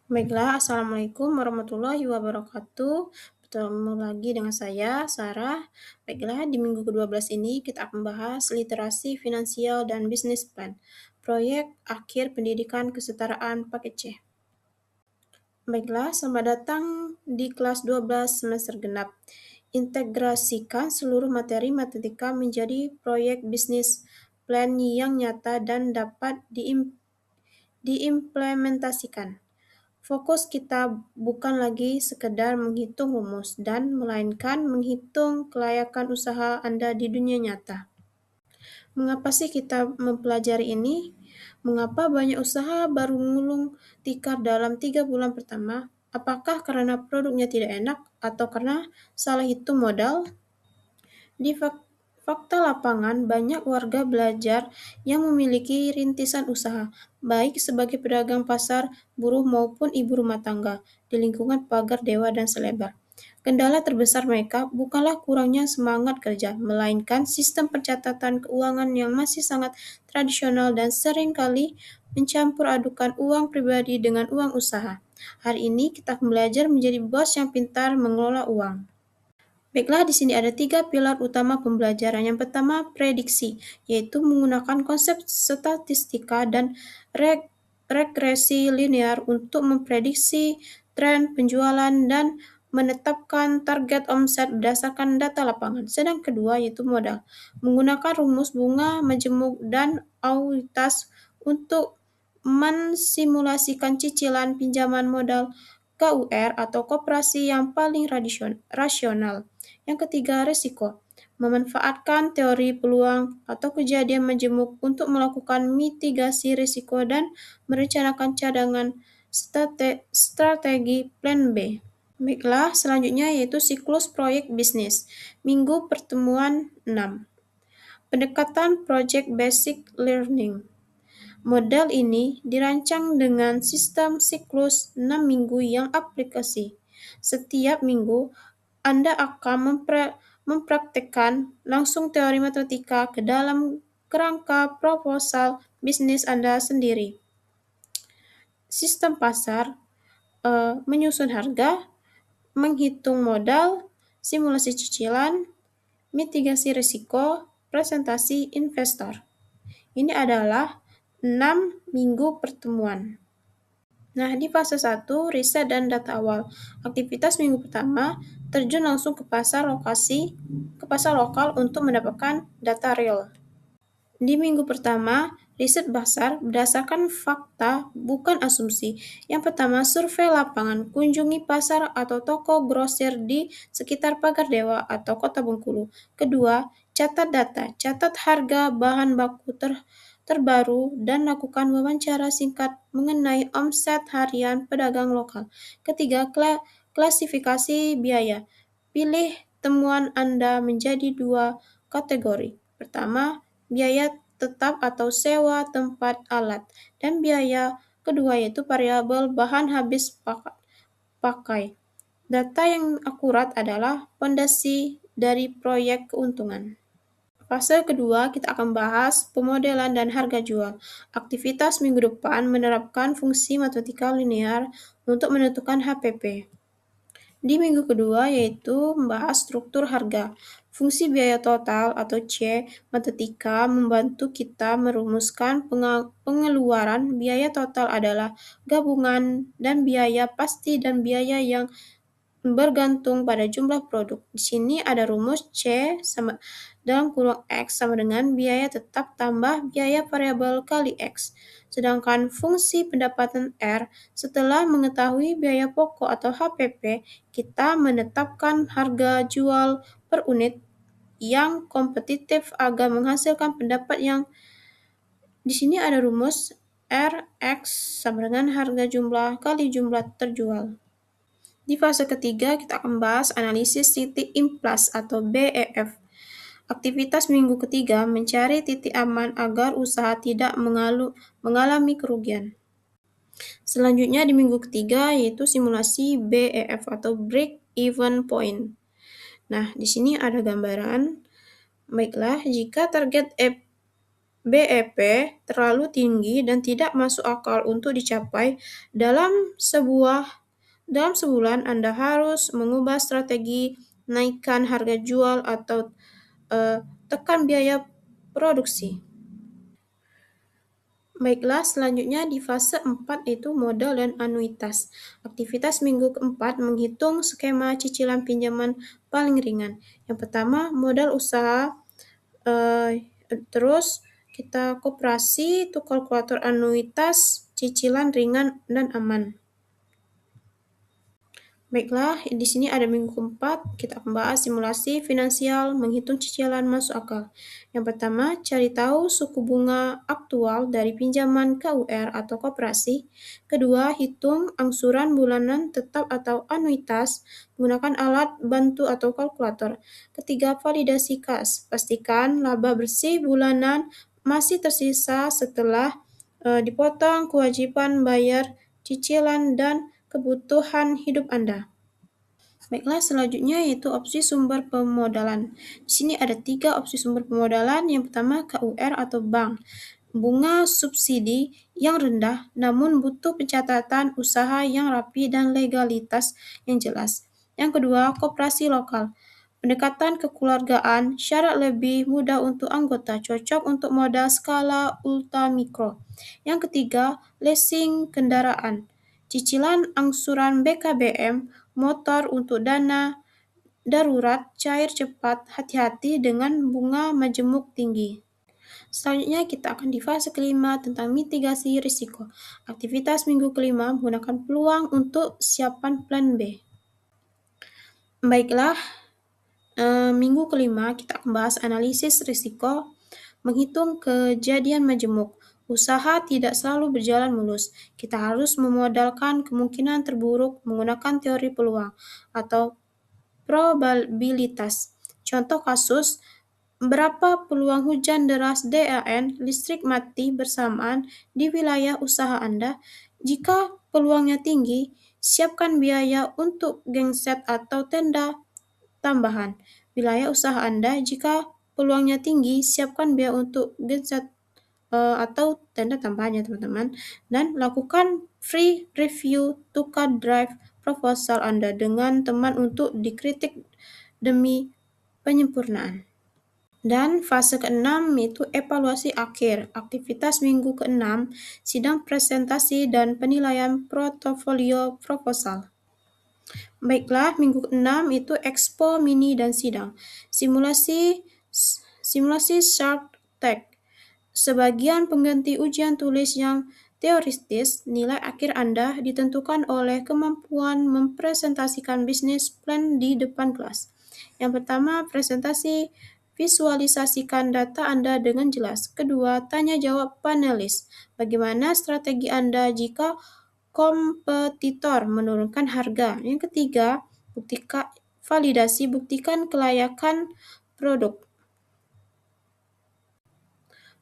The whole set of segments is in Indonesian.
Baiklah, Assalamualaikum warahmatullahi wabarakatuh. Bertemu lagi dengan saya, Sarah. Baiklah, di minggu ke-12 ini kita akan bahas literasi finansial dan bisnis plan. Proyek akhir pendidikan kesetaraan paket C. Baiklah, selamat datang di kelas 12 semester genap. Integrasikan seluruh materi matematika menjadi proyek bisnis plan yang nyata dan dapat diimplementasikan. Fokus kita bukan lagi sekedar menghitung rumus dan melainkan menghitung kelayakan usaha Anda di dunia nyata. Mengapa sih kita mempelajari ini? Mengapa banyak usaha baru ngulung tikar dalam 3 bulan pertama? Apakah karena produknya tidak enak atau karena salah hitung modal? Di fakta lapangan, banyak warga belajar yang memiliki rintisan usaha, baik sebagai pedagang pasar, buruh maupun ibu rumah tangga, di lingkungan pagar dewa dan selebar. Kendala terbesar mereka bukanlah kurangnya semangat kerja, melainkan sistem pencatatan keuangan yang masih sangat tradisional dan seringkali mencampur adukan uang pribadi dengan uang usaha. Hari ini kita akan belajar menjadi bos yang pintar mengelola uang. Baiklah, di sini ada 3 pilar utama pembelajaran. Yang pertama, prediksi, yaitu menggunakan konsep statistika dan regresi linear untuk memprediksi tren penjualan dan menetapkan target omset berdasarkan data lapangan. Sedang kedua, yaitu modal, menggunakan rumus bunga majemuk dan auitas untuk mensimulasikan cicilan pinjaman modal KUR atau koperasi yang paling rasional. Yang ketiga, risiko. Memanfaatkan teori peluang atau kejadian majemuk untuk melakukan mitigasi risiko dan merencanakan cadangan strategi plan B. Baiklah, selanjutnya yaitu siklus proyek bisnis. Minggu pertemuan 6. Pendekatan Project Basic Learning. Model ini dirancang dengan sistem siklus 6 minggu yang aplikasi. Setiap minggu, Anda akan mempraktekkan langsung teori matematika ke dalam kerangka proposal bisnis Anda sendiri. Sistem pasar, menyusun harga, menghitung modal, simulasi cicilan, mitigasi risiko, presentasi investor. Ini adalah 6 minggu pertemuan. Nah, di fase 1, riset dan data awal. Aktivitas minggu pertama, terjun langsung ke pasar lokal untuk mendapatkan data real. Di minggu pertama, riset pasar berdasarkan fakta, bukan asumsi. Yang pertama, survei lapangan. Kunjungi pasar atau toko grosir di sekitar Pagar Dewa atau Kota Bengkulu. Kedua, catat data. Catat harga bahan baku terbaru dan lakukan wawancara singkat mengenai omset harian pedagang lokal. Ketiga, klasifikasi biaya. Pilih temuan Anda menjadi 2 kategori. Pertama, biaya tetap atau sewa tempat alat, dan biaya kedua yaitu variabel bahan habis pakai. Data yang akurat adalah fondasi dari proyek keuntungan. Fase kedua, kita akan bahas pemodelan dan harga jual. Aktivitas minggu depan menerapkan fungsi matematika linear untuk menentukan HPP. Di minggu kedua, yaitu membahas struktur harga. Fungsi biaya total atau C matematika membantu kita merumuskan pengeluaran. Biaya total adalah gabungan dan biaya pasti dan biaya yang bergantung pada jumlah produk. Di sini ada rumus C dalam kurung X sama dengan biaya tetap tambah biaya variabel kali X. Sedangkan fungsi pendapatan R, setelah mengetahui biaya pokok atau HPP, kita menetapkan harga jual per unit yang kompetitif agar menghasilkan pendapat yang di sini ada rumus RX sama dengan harga jumlah kali jumlah terjual. Di fase ketiga, kita akan bahas analisis titik implas atau BEF. Aktivitas minggu ketiga mencari titik aman agar usaha tidak mengalami kerugian. Selanjutnya di minggu ketiga yaitu simulasi BEF atau Break Even Point. Nah, di sini ada gambaran. Baiklah, jika target BEP terlalu tinggi dan tidak masuk akal untuk dicapai dalam sebulan Anda harus mengubah strategi, naikkan harga jual atau tekan biaya produksi. Baiklah, selanjutnya di fase 4 itu modal dan anuitas. Aktivitas minggu keempat menghitung skema cicilan pinjaman paling ringan. Yang pertama, modal usaha, terus kita koperasi itu kalkulator anuitas, cicilan ringan dan aman. Baiklah, di sini ada minggu keempat, kita akan bahas simulasi finansial menghitung cicilan masuk akal. Yang pertama, cari tahu suku bunga aktual dari pinjaman KUR atau koperasi. Kedua, hitung angsuran bulanan tetap atau anuitas menggunakan alat bantu atau kalkulator. Ketiga, validasi kas. Pastikan laba bersih bulanan masih tersisa setelah dipotong kewajiban bayar cicilan dan kebutuhan hidup Anda. Baiklah, selanjutnya yaitu opsi sumber pemodalan. Di sini ada 3 opsi sumber pemodalan. Yang pertama, KUR atau bank. Bunga subsidi yang rendah namun butuh pencatatan usaha yang rapi dan legalitas yang jelas. Yang kedua, koperasi lokal. Pendekatan kekeluargaan, syarat lebih mudah untuk anggota, cocok untuk modal skala ultra mikro. Yang ketiga, leasing kendaraan. Cicilan angsuran BKBM, motor untuk dana darurat, cair cepat, hati-hati dengan bunga majemuk tinggi. Selanjutnya kita akan di fase kelima tentang mitigasi risiko. Aktivitas minggu kelima menggunakan peluang untuk siapan plan B. Baiklah, minggu kelima kita akan bahas analisis risiko, menghitung kejadian majemuk. Usaha tidak selalu berjalan mulus. Kita harus memodalkan kemungkinan terburuk menggunakan teori peluang atau probabilitas. Contoh kasus, berapa peluang hujan deras DAN listrik mati bersamaan di wilayah usaha Anda? Jika peluangnya tinggi, siapkan biaya untuk genset atau tenda tambahan. Wilayah usaha Anda, jika peluangnya tinggi, siapkan biaya untuk genset atau tenda tambahan ya teman-teman. Dan lakukan free review tukar drive proposal Anda dengan teman untuk dikritik demi penyempurnaan. Dan fase ke-6 yaitu evaluasi akhir. Aktivitas minggu ke-6, sidang presentasi dan penilaian portofolio proposal. Baiklah, minggu ke-6 itu expo, mini, dan sidang. Simulasi Shark Tank. Sebagian pengganti ujian tulis yang teoritis, nilai akhir Anda ditentukan oleh kemampuan mempresentasikan bisnis plan di depan kelas. Yang pertama, presentasi, visualisasikan data Anda dengan jelas. Kedua, tanya jawab panelis. Bagaimana strategi Anda jika kompetitor menurunkan harga? Yang ketiga, buktikan kelayakan produk.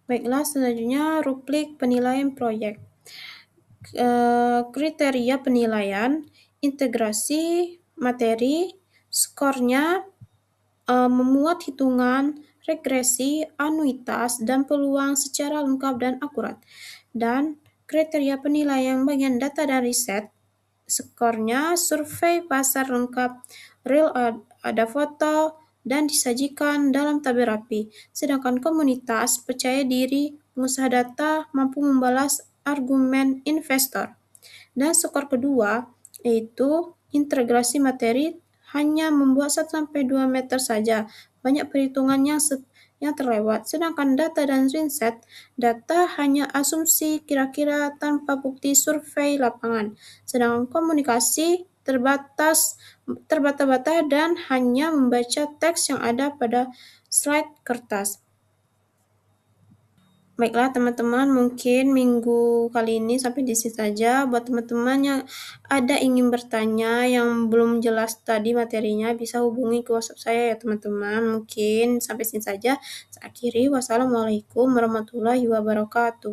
Baiklah, selanjutnya rubrik penilaian proyek. Kriteria penilaian, integrasi materi, skornya, memuat hitungan, regresi, anuitas, dan peluang secara lengkap dan akurat. Dan kriteria penilaian bagian data dan riset, skornya, survei pasar lengkap, real ada foto, dan disajikan dalam tabel rapi. Sedangkan komunitas percaya diri, pengusaha data mampu membalas argumen investor. Dan skor kedua yaitu integrasi materi, hanya membuat 1-2 meter saja. Banyak perhitungan yang terlewat. Sedangkan data dan riset, data hanya asumsi kira-kira tanpa bukti survei lapangan. Sedangkan komunikasi terbata-bata dan hanya membaca teks yang ada pada slide kertas. Baiklah teman-teman, mungkin minggu kali ini sampai di sini saja. Buat teman-teman yang ada ingin bertanya yang belum jelas tadi materinya, bisa hubungi ke WhatsApp saya ya teman-teman. Mungkin sampai sini saja. Saya akhiri. Wassalamualaikum warahmatullahi wabarakatuh.